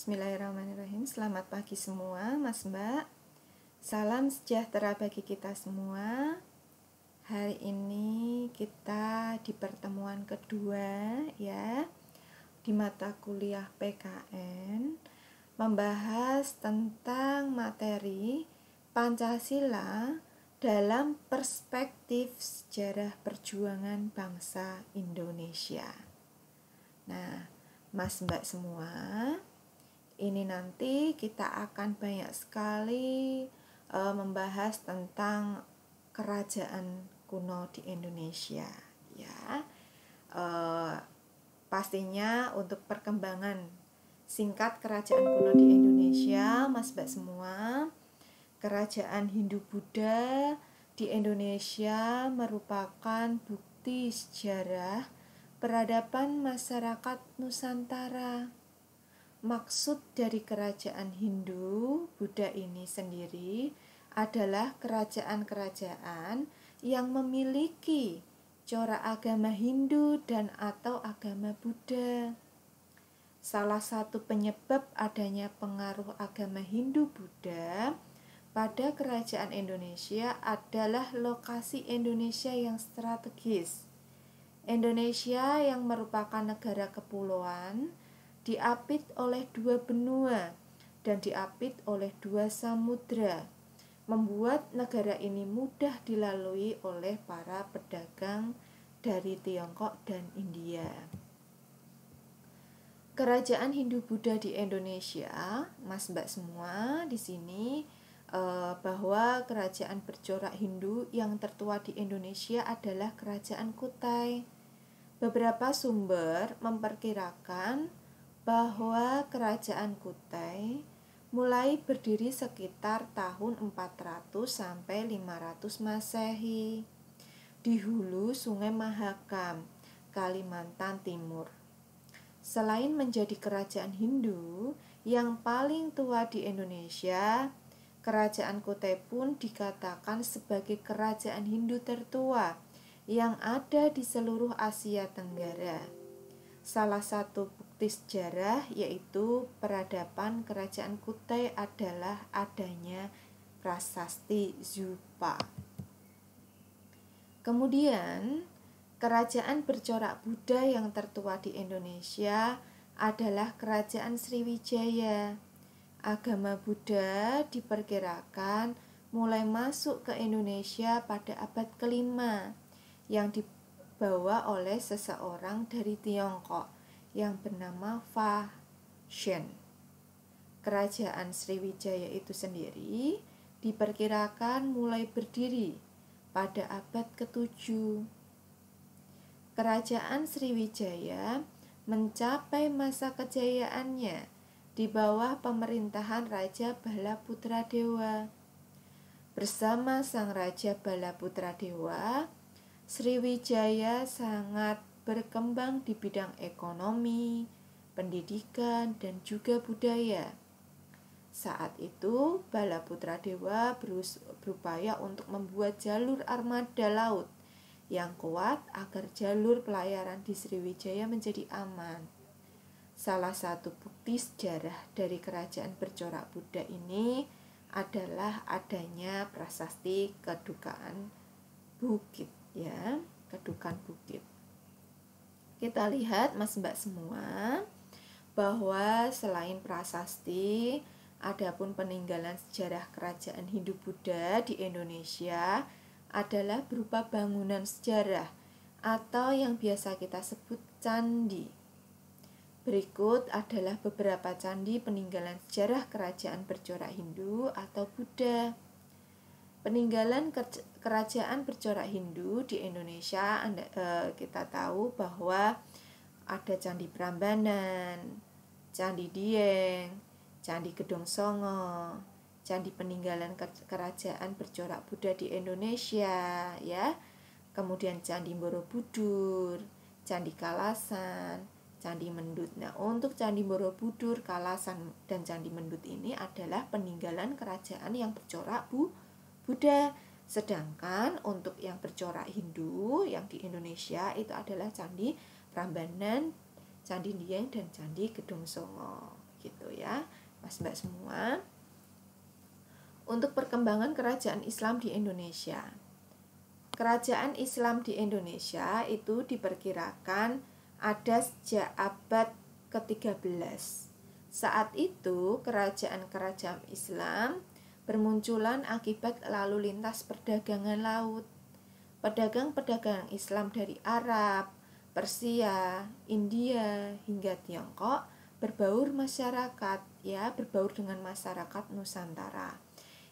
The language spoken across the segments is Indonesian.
Bismillahirrahmanirrahim. Selamat pagi semua, Mas Mbak. Salam sejahtera bagi kita semua. Hari ini kita di pertemuan kedua ya, di mata kuliah PKN, membahas tentang materi Pancasila dalam perspektif sejarah perjuangan bangsa Indonesia. Nah, Mas Mbak semua, ini nanti kita akan banyak sekali membahas tentang kerajaan kuno di Indonesia ya. Pastinya untuk perkembangan singkat kerajaan kuno di Indonesia, Mas Mbak semua, kerajaan Hindu-Buddha di Indonesia merupakan bukti sejarah peradaban masyarakat Nusantara. Maksud dari kerajaan Hindu-Buddha ini sendiri adalah kerajaan-kerajaan yang memiliki corak agama Hindu dan atau agama Buddha. Salah satu penyebab adanya pengaruh agama Hindu-Buddha pada kerajaan Indonesia adalah lokasi Indonesia yang strategis. Indonesia yang merupakan negara kepulauan diapit oleh dua benua dan diapit oleh dua samudra, membuat negara ini mudah dilalui oleh para pedagang dari Tiongkok dan India. Kerajaan Hindu-Buddha di Indonesia, Mas Mbak semua di sini, bahwa kerajaan bercorak Hindu yang tertua di Indonesia adalah Kerajaan Kutai. Beberapa sumber memperkirakan bahwa Kerajaan Kutai mulai berdiri sekitar tahun 400 sampai 500 Masehi di hulu Sungai Mahakam, Kalimantan Timur. Selain menjadi kerajaan Hindu yang paling tua di Indonesia, Kerajaan Kutai pun dikatakan sebagai kerajaan Hindu tertua yang ada di seluruh Asia Tenggara. Salah satu bukti sejarah yaitu peradaban Kerajaan Kutai adalah adanya prasasti Zupa. Kemudian, kerajaan bercorak Buddha yang tertua di Indonesia adalah Kerajaan Sriwijaya. Agama Buddha diperkirakan mulai masuk ke Indonesia pada abad ke-5 yang dibawa oleh seseorang dari Tiongkok yang bernama Fa Shen. Kerajaan Sriwijaya itu sendiri diperkirakan mulai berdiri pada abad ke-7. Kerajaan Sriwijaya mencapai masa kejayaannya di bawah pemerintahan Raja Balaputradewa. Bersama sang Raja Balaputradewa, Sriwijaya sangat berkembang di bidang ekonomi, pendidikan, dan juga budaya. Saat itu, Balaputradewa berupaya untuk membuat jalur armada laut yang kuat agar jalur pelayaran di Sriwijaya menjadi aman. Salah satu bukti sejarah dari kerajaan bercorak Buddha ini adalah adanya prasasti Kedukaan Bukit ya, Kedukan Bukit. Kita lihat Mas Mbak semua bahwa selain prasasti, adapun peninggalan sejarah kerajaan Hindu-Buddha di Indonesia adalah berupa bangunan sejarah atau yang biasa kita sebut candi. Berikut adalah beberapa candi peninggalan sejarah kerajaan bercorak Hindu atau Buddha. Peninggalan kerajaan bercorak Hindu di Indonesia, kita tahu bahwa ada Candi Prambanan, Candi Dieng, Candi Gedong Songo, candi peninggalan kerajaan bercorak Buddha di Indonesia ya. Kemudian Candi Borobudur, Candi Kalasan, Candi Mendut. Nah, untuk Candi Borobudur, Kalasan, dan Candi Mendut ini adalah peninggalan kerajaan yang bercorak Buddha. Sedangkan untuk yang bercorak Hindu yang di Indonesia itu adalah Candi Prambanan, Candi Dieng, dan Candi Gedong Songo gitu ya, Mas Mbak semua. Untuk perkembangan kerajaan Islam di Indonesia. Kerajaan Islam di Indonesia itu diperkirakan ada sejak abad ke-13. Saat itu kerajaan-kerajaan Islam bermunculan akibat lalu lintas perdagangan laut. Pedagang-pedagang Islam dari Arab, Persia, India hingga Tiongkok berbaur dengan masyarakat Nusantara.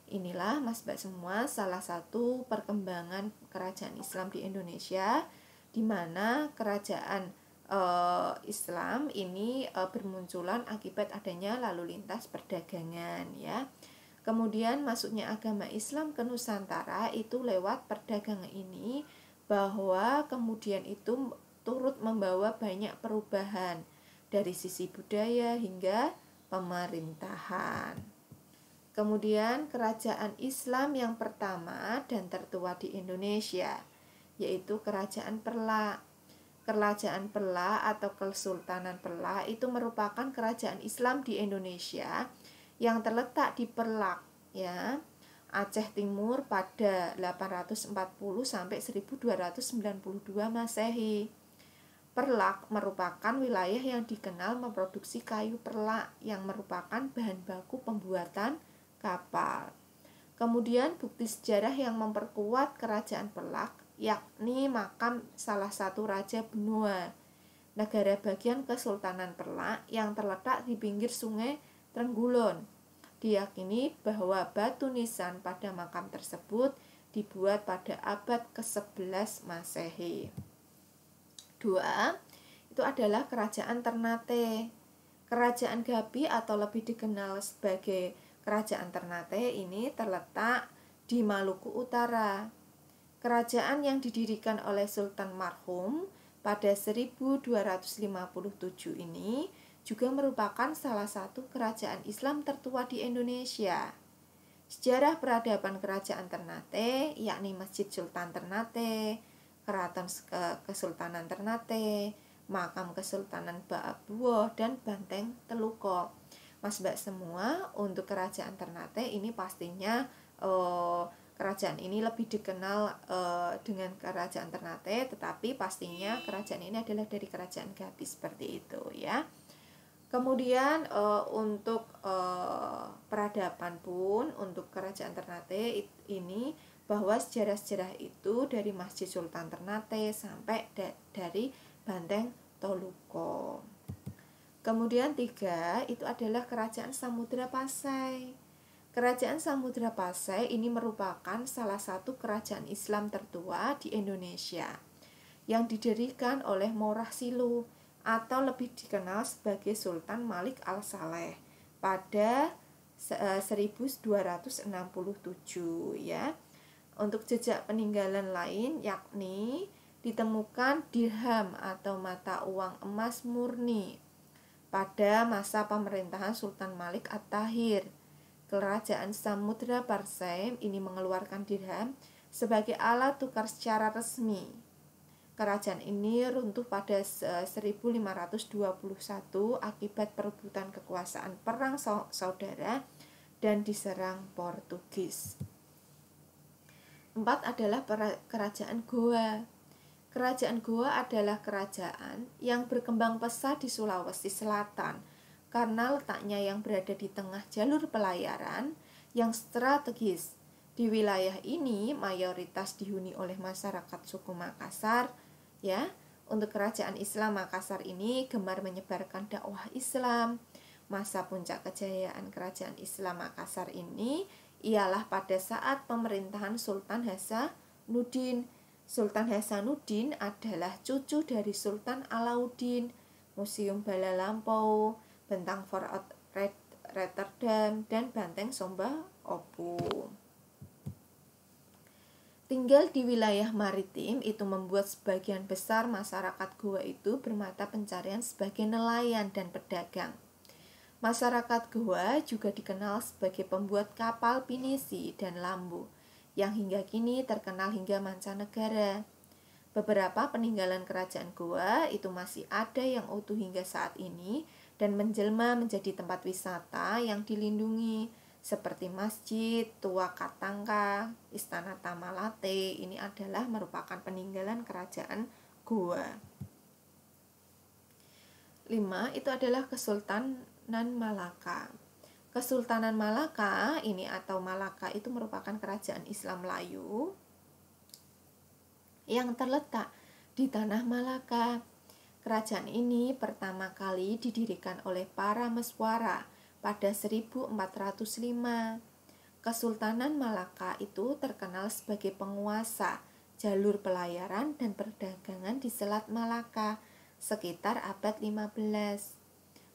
Inilah Mas Mbak semua salah satu perkembangan kerajaan Islam di Indonesia, di mana kerajaan Islam ini bermunculan akibat adanya lalu lintas perdagangan ya. Kemudian masuknya agama Islam ke Nusantara itu lewat perdagangan ini, bahwa kemudian itu turut membawa banyak perubahan dari sisi budaya hingga pemerintahan. Kemudian kerajaan Islam yang pertama dan tertua di Indonesia, yaitu Kerajaan Perla. Kerajaan Perla atau Kesultanan Perla itu merupakan kerajaan Islam di Indonesia yang terletak di Perlak ya, Aceh Timur pada 840 sampai 1292 Masehi. Perlak merupakan wilayah yang dikenal memproduksi kayu perlak yang merupakan bahan baku pembuatan kapal. Kemudian bukti sejarah yang memperkuat kerajaan Perlak yakni makam salah satu raja Benoa, negara bagian Kesultanan Perlak yang terletak di pinggir sungai Trenggulun. Diyakini bahwa batu nisan pada makam tersebut dibuat pada abad ke-11 Masehi. 2. Itu adalah Kerajaan Ternate. Kerajaan Gapi atau lebih dikenal sebagai Kerajaan Ternate ini terletak di Maluku Utara. Kerajaan yang didirikan oleh Sultan marhum pada 1257 ini juga merupakan salah satu kerajaan Islam tertua di Indonesia. Sejarah peradaban Kerajaan Ternate yakni Masjid Sultan Ternate, Keraton Kesultanan Ternate, Makam Kesultanan Ba'abuwoh, dan Banteng Teluko. Mas Mbak semua, untuk Kerajaan Ternate ini pastinya kerajaan ini lebih dikenal dengan Kerajaan Ternate, tetapi pastinya kerajaan ini adalah dari Kerajaan Gapi seperti itu ya. Kemudian untuk peradaban pun untuk Kerajaan Ternate ini, bahwa sejarah-sejarah itu dari Masjid Sultan Ternate sampai dari Banteng Toluko. Kemudian 3 itu adalah Kerajaan Samudra Pasai. Kerajaan Samudra Pasai ini merupakan salah satu kerajaan Islam tertua di Indonesia yang didirikan oleh Morah Silu atau lebih dikenal sebagai Sultan Malik Al-Saleh pada 1267 ya. Untuk jejak peninggalan lain yakni ditemukan dirham atau mata uang emas murni pada masa pemerintahan Sultan Malik At-Tahir. Kerajaan Samudra Pasai ini mengeluarkan dirham sebagai alat tukar secara resmi. Kerajaan ini runtuh pada 1521 akibat perebutan kekuasaan perang saudara dan diserang Portugis. 4 adalah Kerajaan Goa. Kerajaan Goa adalah kerajaan yang berkembang pesat di Sulawesi Selatan karena letaknya yang berada di tengah jalur pelayaran yang strategis. Di wilayah ini mayoritas dihuni oleh masyarakat suku Makassar ya. Untuk kerajaan Islam Makassar ini gemar menyebarkan dakwah Islam. Masa puncak kejayaan kerajaan Islam Makassar ini ialah pada saat pemerintahan Sultan Hasanuddin. Sultan Hasanuddin adalah cucu dari Sultan Alauddin. Museum Bala Lampau, Bentang Fort Rotterdam, dan Banteng Somba Opu. Tinggal di wilayah maritim itu membuat sebagian besar masyarakat Goa itu bermata pencarian sebagai nelayan dan pedagang. Masyarakat Goa juga dikenal sebagai pembuat kapal pinisi dan lambu yang hingga kini terkenal hingga mancanegara. Beberapa peninggalan kerajaan Goa itu masih ada yang utuh hingga saat ini dan menjelma menjadi tempat wisata yang dilindungi seperti Masjid Tua Katangka, Istana Tamalate. Ini adalah merupakan peninggalan kerajaan Goa. 5. Itu adalah Kesultanan Malaka. Kesultanan Malaka ini atau Malaka itu merupakan kerajaan Islam Melayu yang terletak di tanah Malaka. Kerajaan ini pertama kali didirikan oleh para Meswara pada 1405. Kesultanan Malaka itu terkenal sebagai penguasa jalur pelayaran dan perdagangan di Selat Malaka sekitar abad 15.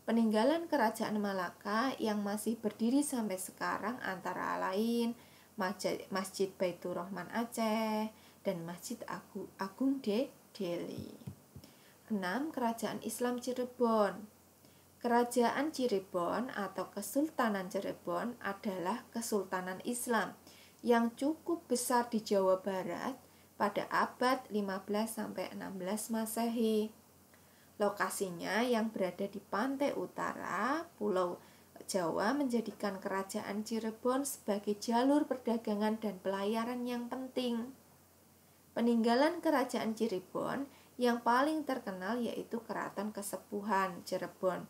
Peninggalan kerajaan Malaka yang masih berdiri sampai sekarang antara lain Masjid Baitur Rahman Aceh dan Masjid Agung Delhi. 6. Kerajaan Islam Cirebon. Kerajaan Cirebon atau Kesultanan Cirebon adalah kesultanan Islam yang cukup besar di Jawa Barat pada abad 15-16 Masehi. Lokasinya yang berada di pantai utara Pulau Jawa menjadikan kerajaan Cirebon sebagai jalur perdagangan dan pelayaran yang penting. Peninggalan kerajaan Cirebon yang paling terkenal yaitu Keraton Kesepuhan Cirebon,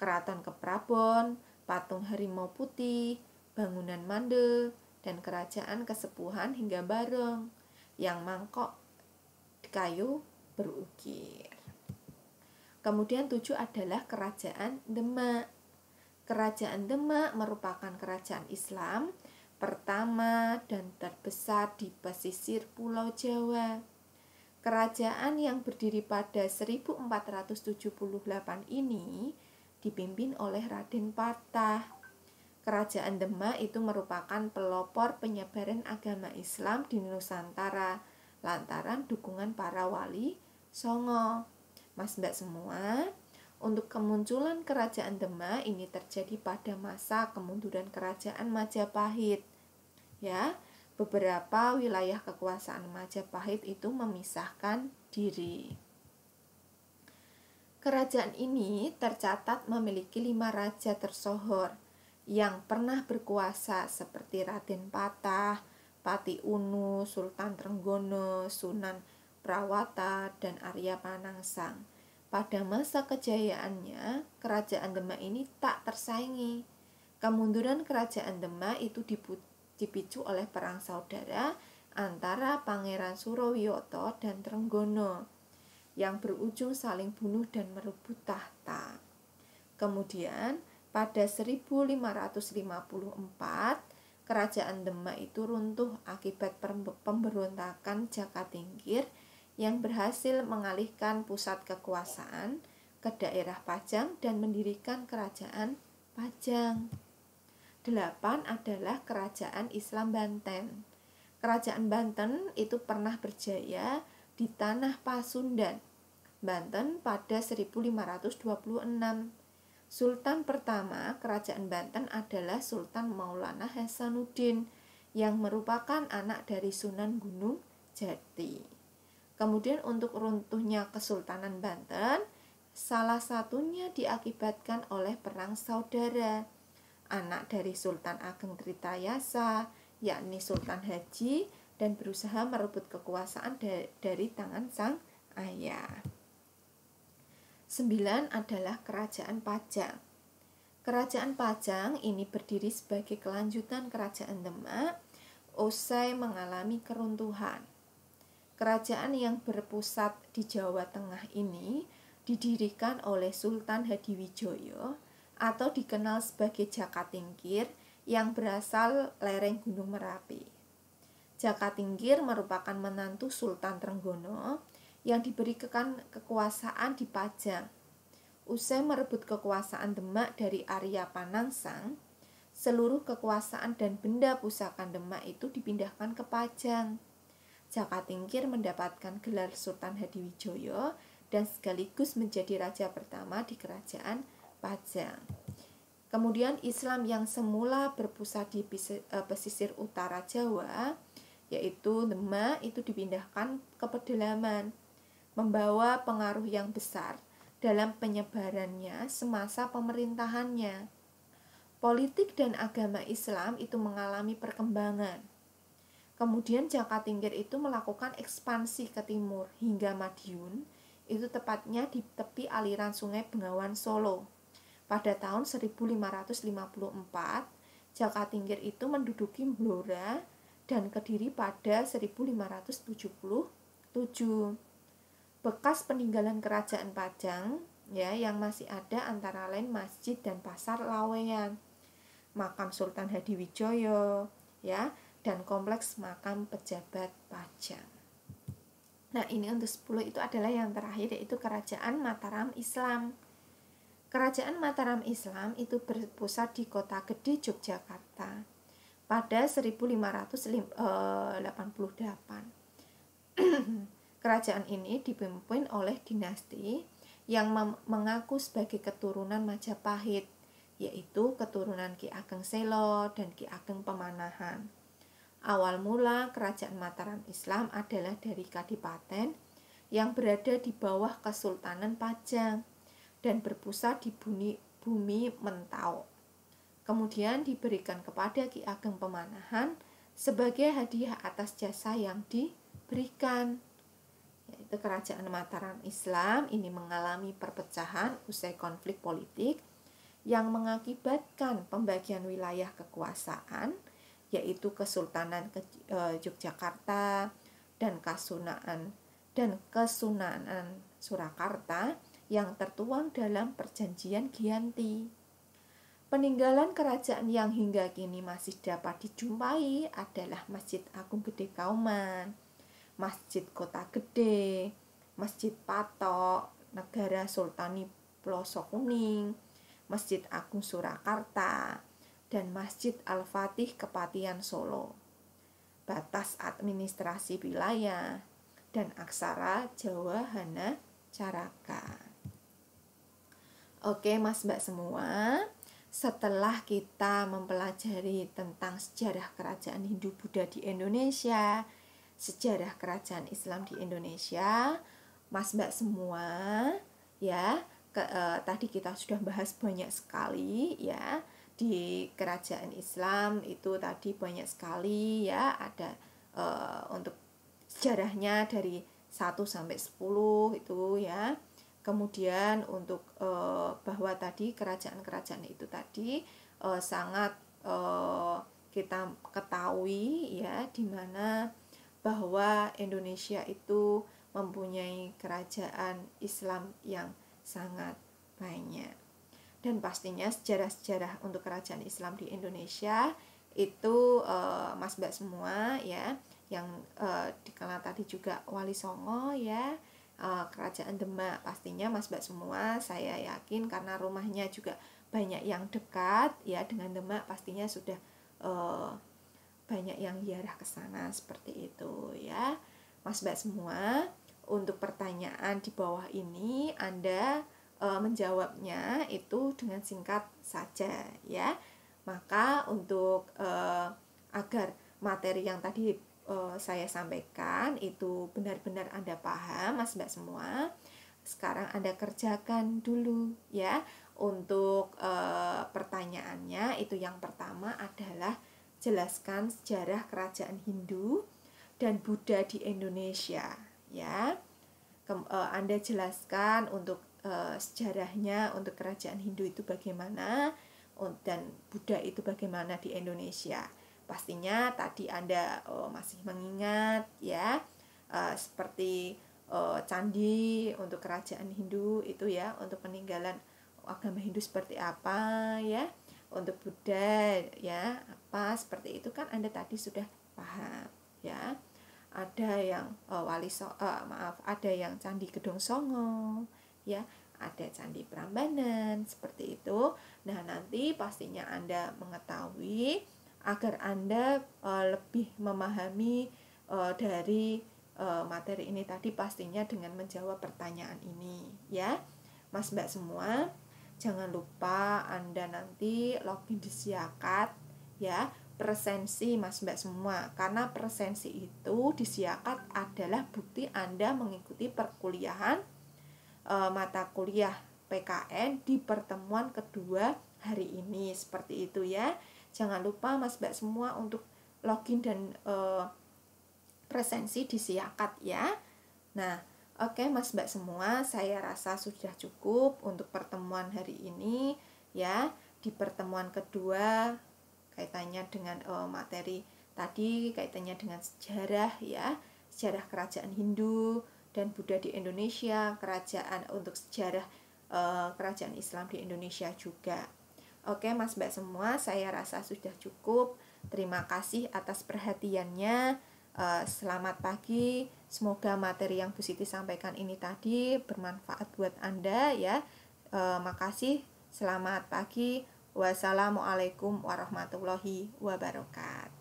Keraton Keprabon, patung harimau putih, bangunan mandel, dan kerajaan Kesepuhan hingga Barong yang mangkok kayu berukir. Kemudian 7 adalah Kerajaan Demak. Kerajaan Demak merupakan kerajaan Islam pertama dan terbesar di pesisir Pulau Jawa. Kerajaan yang berdiri pada 1478 ini dipimpin oleh Raden Patah. Kerajaan Demak itu merupakan pelopor penyebaran agama Islam di Nusantara lantaran dukungan para wali Songo. Mas Mbak semua, untuk kemunculan kerajaan Demak ini terjadi pada masa kemunduran kerajaan Majapahit. Ya, beberapa wilayah kekuasaan Majapahit itu memisahkan diri. Kerajaan ini tercatat memiliki 5 raja tersohor yang pernah berkuasa seperti Raden Patah, Pati Unu, Sultan Trenggono, Sunan Prawata, dan Arya Panangsang. Pada masa kejayaannya, kerajaan Demak ini tak tersaingi. Kemunduran kerajaan Demak itu dipicu oleh perang saudara antara Pangeran Surowiyoto dan Trenggono yang berujung saling bunuh dan merebut tahta. Kemudian pada 1554 kerajaan Demak itu runtuh akibat pemberontakan Jakatingkir yang berhasil mengalihkan pusat kekuasaan ke daerah Pajang dan mendirikan kerajaan Pajang. 8 adalah Kerajaan Islam Banten. Kerajaan Banten itu pernah berjaya di tanah Pasundan, Banten pada 1526. Sultan pertama kerajaan Banten adalah Sultan Maulana Hasanuddin yang merupakan anak dari Sunan Gunung Jati. Kemudian untuk runtuhnya Kesultanan Banten, salah satunya diakibatkan oleh perang saudara. Anak dari Sultan Ageng Tritayasa, yakni Sultan Haji, dan berusaha merebut kekuasaan dari tangan sang ayah. 9 adalah Kerajaan Pajang. Kerajaan Pajang ini berdiri sebagai kelanjutan Kerajaan Demak usai mengalami keruntuhan. Kerajaan yang berpusat di Jawa Tengah ini didirikan oleh Sultan Hadiwijoyo atau dikenal sebagai Jakatingkir yang berasal lereng Gunung Merapi. Jakatingkir merupakan menantu Sultan Trenggono yang diberikan kekuasaan di Pajang. Usai merebut kekuasaan Demak dari Arya Panangsang, seluruh kekuasaan dan benda pusaka Demak itu dipindahkan ke Pajang. Jakatingkir mendapatkan gelar Sultan Hadiwijoyo dan sekaligus menjadi raja pertama di kerajaan Pajang. Kemudian Islam yang semula berpusat di pesisir utara Jawa, yaitu Demak, itu dipindahkan ke pedalaman, membawa pengaruh yang besar dalam penyebarannya semasa pemerintahannya. Politik dan agama Islam itu mengalami perkembangan. Kemudian Jakatingkir itu melakukan ekspansi ke timur hingga Madiun, itu tepatnya di tepi aliran Sungai Bengawan Solo. Pada tahun 1554, Jakatingkir itu menduduki Blora dan Kediri pada 1577. Bekas peninggalan kerajaan Pajang ya yang masih ada antara lain masjid dan pasar Laweyan, makam Sultan Hadiwijoyo ya, dan kompleks makam pejabat Pajang. Nah, ini untuk 10 itu adalah yang terakhir, yaitu Kerajaan Mataram Islam. Kerajaan Mataram Islam itu berpusat di Kota Gede, Yogyakarta pada 1588. Kerajaan ini dipimpin oleh dinasti yang mengaku sebagai keturunan Majapahit, yaitu keturunan Ki Ageng Selo dan Ki Ageng Pemanahan. Awal mula Kerajaan Mataram Islam adalah dari Kadipaten yang berada di bawah Kesultanan Pajang dan berpusat di bumi Mentau. Kemudian diberikan kepada Ki Ageng Pemanahan sebagai hadiah atas jasa yang diberikan. Yaitu Kerajaan Mataram Islam ini mengalami perpecahan usai konflik politik yang mengakibatkan pembagian wilayah kekuasaan, yaitu Kesultanan Yogyakarta dan Kesunanan Surakarta yang tertuang dalam Perjanjian Giyanti. Peninggalan kerajaan yang hingga kini masih dapat dijumpai adalah Masjid Agung Gede Kauman, Masjid Kota Gede, Masjid Patok, Negara Sultani Ploso Kuning, Masjid Agung Surakarta, dan Masjid Al-Fatih Kepatihan Solo, batas administrasi wilayah, dan aksara Jawa Hana Caraka. Oke Mas Mbak semua, setelah kita mempelajari tentang sejarah kerajaan Hindu-Buddha di Indonesia, sejarah kerajaan Islam di Indonesia, Mas Mbak semua ya, tadi kita sudah bahas banyak sekali ya. Di kerajaan Islam itu tadi banyak sekali ya, ada untuk sejarahnya dari 1 sampai 10 itu ya. Kemudian untuk bahwa tadi kerajaan-kerajaan itu tadi sangat kita ketahui ya, di mana bahwa Indonesia itu mempunyai kerajaan Islam yang sangat banyak. Dan pastinya sejarah-sejarah untuk kerajaan Islam di Indonesia itu Mas Mbak semua ya, yang dikenal tadi juga Wali Songo ya, kerajaan Demak, pastinya Mas Mbak semua saya yakin karena rumahnya juga banyak yang dekat ya dengan Demak, pastinya sudah banyak yang ziarah ke sana seperti itu ya. Mas Mbak semua, untuk pertanyaan di bawah ini Anda menjawabnya itu dengan singkat saja ya. Maka untuk agar materi yang tadi saya sampaikan itu benar-benar Anda paham Mas Mbak semua, sekarang Anda kerjakan dulu ya. Untuk pertanyaannya itu yang pertama adalah jelaskan sejarah kerajaan Hindu dan Buddha di Indonesia ya. Anda jelaskan untuk sejarahnya untuk kerajaan Hindu itu bagaimana dan Buddha itu bagaimana di Indonesia. Pastinya tadi Anda masih mengingat ya, seperti candi untuk kerajaan Hindu itu ya, untuk peninggalan agama Hindu seperti apa ya, untuk Buddha ya apa seperti itu kan Anda tadi sudah paham ya. Ada yang ada yang Candi Gedong Songo ya, ada Candi Prambanan seperti itu. Nah, nanti pastinya Anda mengetahui agar Anda lebih memahami dari materi ini tadi, pastinya dengan menjawab pertanyaan ini ya. Mas Mbak semua, jangan lupa Anda nanti login di Siakat ya, presensi Mas Mbak semua, karena presensi itu di Siakat adalah bukti Anda mengikuti perkuliahan mata kuliah PKN di pertemuan kedua hari ini. Seperti itu ya. Jangan lupa Mas Mbak semua untuk login dan presensi di Siakat ya. Nah, oke Mas Mbak semua, saya rasa sudah cukup untuk pertemuan hari ini ya. Di pertemuan kedua kaitannya dengan materi tadi, kaitannya dengan sejarah ya, sejarah kerajaan Hindu dan Buddha di Indonesia, kerajaan untuk sejarah kerajaan Islam di Indonesia juga. Oke Mas Mbak semua, saya rasa sudah cukup. Terima kasih atas perhatiannya. Selamat pagi. Semoga materi yang Bu Siti sampaikan ini tadi bermanfaat buat Anda ya. Makasih. Selamat pagi. Wassalamualaikum warahmatullahi wabarakatuh.